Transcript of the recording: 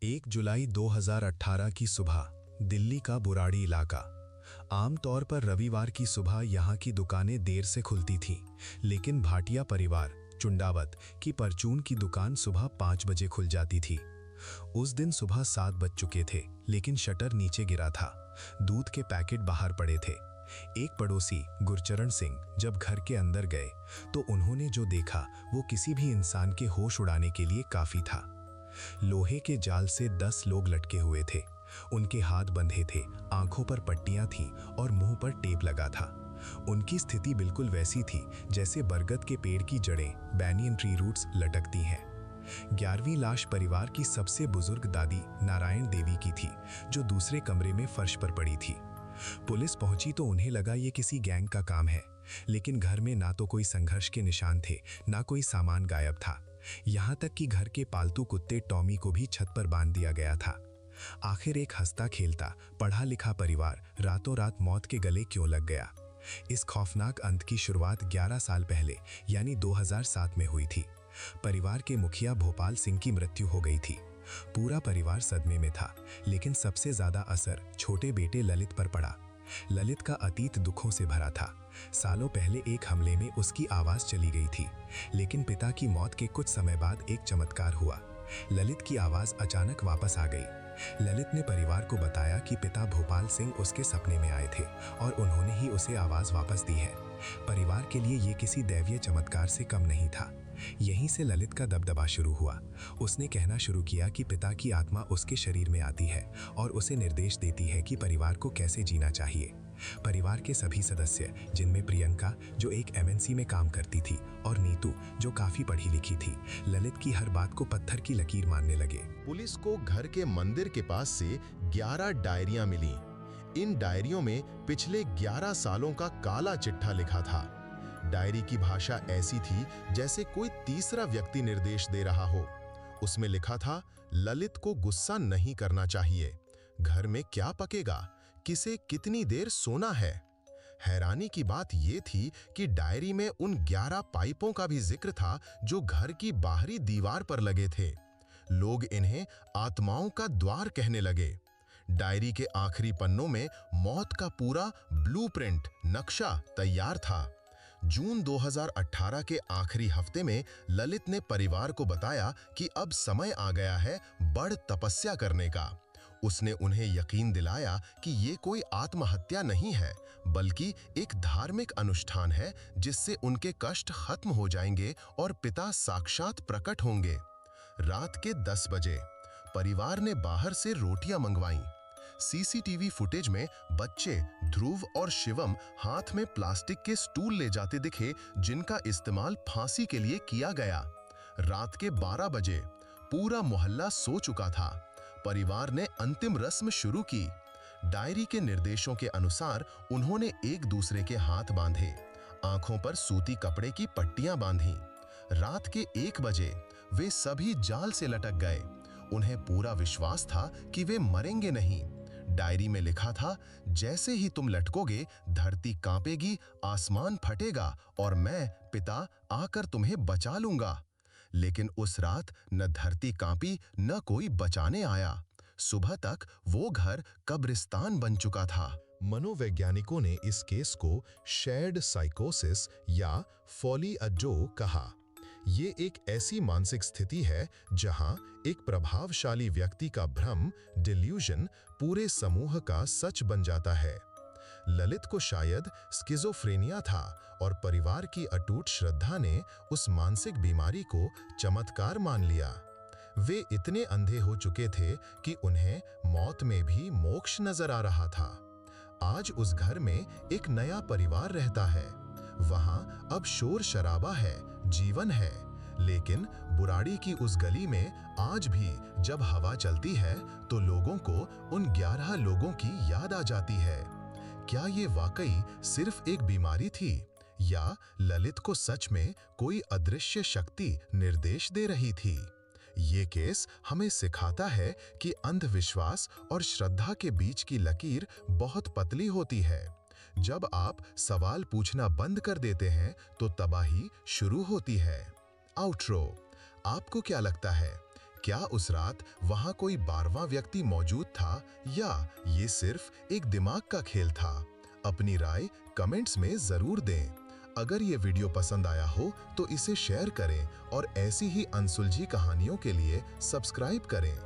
1 जुलाई 2018 की सुबह, दिल्ली का बुराड़ी इलाका। आमतौर पर रविवार की सुबह यहाँ की दुकानें देर से खुलती थीं, लेकिन भाटिया परिवार चुंडावत की परचून की दुकान सुबह 5 बजे खुल जाती थी। उस दिन सुबह 7 बज चुके थे, लेकिन शटर नीचे गिरा था। दूध के पैकेट बाहर पड़े थे। एक पड़ोसी गुरचरण सिंह जब घर के अंदर गए तो उन्होंने जो देखा वो किसी भी इंसान के होश उड़ाने के लिए काफी था। लोहे के जाल से 10 लोग लटके हुए थे। उनके हाथ बंधे थे, आंखों पर पट्टियां थीं और मुंह पर टेप लगा था। उनकी स्थिति बिल्कुल वैसी थी जैसे बरगद के पेड़ की जड़ें बैनियन ट्री रूट्स लटकती हैं। 11वीं लाश परिवार की सबसे बुजुर्ग दादी नारायण देवी की थी, जो दूसरे कमरे में फर्श पर पड़ी थी। पुलिस पहुंची तो उन्हें लगा ये किसी गैंग का काम है, लेकिन घर में ना तो कोई संघर्ष के निशान थे, ना कोई सामान गायब था। यहाँ तक कि घर के पालतू कुत्ते टॉमी को भी छत पर बांध दिया गया था। आखिर एक हंसता खेलता पढ़ा लिखा परिवार रातों रात मौत के गले क्यों लग गया? इस खौफनाक अंत की शुरुआत 11 साल पहले यानी 2007 में हुई थी। परिवार के मुखिया भोपाल सिंह की मृत्यु हो गई थी। पूरा परिवार सदमे में था, लेकिन सबसे ज्यादा असर छोटे बेटे ललित पर पड़ा। ललित का अतीत दुखों से भरा था। सालों पहले एक हमले में उसकी आवाज चली गई थी, लेकिन पिता की मौत के कुछ समय बाद एक चमत्कार हुआ। ललित की आवाज अचानक वापस आ गई। ललित ने परिवार को बताया कि पिता भोपाल सिंह उसके सपने में आए थे और उन्होंने ही उसे आवाज वापस दी है। परिवार के लिए ये किसी दैवीय चमत्कार से कम नहीं था। यहीं से ललित का दबदबा शुरू हुआ। उसने कहना शुरू किया कि पिता की आत्मा उसके शरीर में आती है और उसे निर्देश देती है कि परिवार को कैसे जीना चाहिए। परिवार के सभी सदस्य, जिनमें प्रियंका जो एक MNC में काम करती थी और नीतू जो काफी पढ़ी लिखी थी, ललित की हर बात को पत्थर की लकीर मानने लगे। पुलिस को घर के मंदिर के पास से 11 डायरियां मिली। इन डायरियों में पिछले 11 सालों का काला चिट्ठा लिखा था। डायरी की भाषा ऐसी थी जैसे कोई तीसरा व्यक्ति निर्देश दे रहा हो। उसमें लिखा था, ललित को गुस्सा नहीं करना चाहिए। घर में क्या पकेगा, किसे कितनी देर सोना है। हैरानी की बात यह थी कि डायरी में उन 11 पाइपों का भी जिक्र था जो घर की बाहरी दीवार पर लगे थे। लोग इन्हें आत्माओं का द्वार कहने लगे। डायरी के आखिरी पन्नों में मौत का पूरा ब्लूप्रिंट नक्शा तैयार था। जून 2018 के आखिरी हफ्ते में ललित ने परिवार को बताया कि अब समय आ गया है बड़ तपस्या करने का। उसने उन्हें यकीन दिलाया कि ये कोई आत्महत्या नहीं है, बल्कि एक धार्मिक अनुष्ठान है जिससे उनके कष्ट खत्म हो जाएंगे और पिता साक्षात प्रकट होंगे। रात के 10 बजे परिवार ने बाहर से रोटियां मंगवाईं। CCTV फुटेज में बच्चे ध्रुव और शिवम हाथ में प्लास्टिक के स्टूल ले जाते दिखे, जिनका इस्तेमाल फांसी के लिए किया गया। रात के 12 बजे पूरा मोहल्ला सो चुका था। परिवार ने अंतिम रस्म शुरू की। डायरी के निर्देशों के अनुसार उन्होंने एक दूसरे के हाथ बांधे, आंखों पर सूती कपड़े की पट्टियां बांधी। रात के 1 बजे वे सभी जाल से लटक गए। उन्हें पूरा विश्वास था कि वे मरेंगे नहीं। डायरी में लिखा था, जैसे ही तुम लटकोगे धरती कांपेगी, आसमान फटेगा और मैं पिता आकर तुम्हें बचा लूंगा। लेकिन उस रात न धरती कांपी, न कोई बचाने आया। सुबह तक वो घर कब्रिस्तान बन चुका था। मनोवैज्ञानिकों ने इस केस को शेयर्ड साइकोसिस या फॉली अजो कहा। ये एक ऐसी मानसिक स्थिति है जहां एक प्रभावशाली व्यक्ति का भ्रम डिल्यूजन पूरे समूह का सच बन जाता है। ललित को शायद स्किज़ोफ्रेनिया था और परिवार की अटूट श्रद्धा ने उस मानसिक बीमारी को चमत्कार मान लिया। वे इतने अंधे हो चुके थे कि उन्हें मौत में भी मोक्ष नजर आ रहा था। आज उस घर में एक नया परिवार रहता है। वहां अब शोर शराबा है, जीवन है, लेकिन बुराड़ी की उस गली में आज भी जब हवा चलती है तो लोगों को उन 11 लोगों की याद आ जाती है। क्या ये वाकई सिर्फ एक बीमारी थी या ललित को सच में कोई अदृश्य शक्ति निर्देश दे रही थी? ये केस हमें सिखाता है कि अंधविश्वास और श्रद्धा के बीच की लकीर बहुत पतली होती है। जब आप सवाल पूछना बंद कर देते हैं तो तबाही शुरू होती है। आउट्रो, आपको क्या लगता है, क्या उस रात वहां कोई 12वां व्यक्ति मौजूद था या ये सिर्फ एक दिमाग का खेल था? अपनी राय कमेंट्स में जरूर दें। अगर ये वीडियो पसंद आया हो तो इसे शेयर करें और ऐसी ही अनसुलझी कहानियों के लिए सब्सक्राइब करें।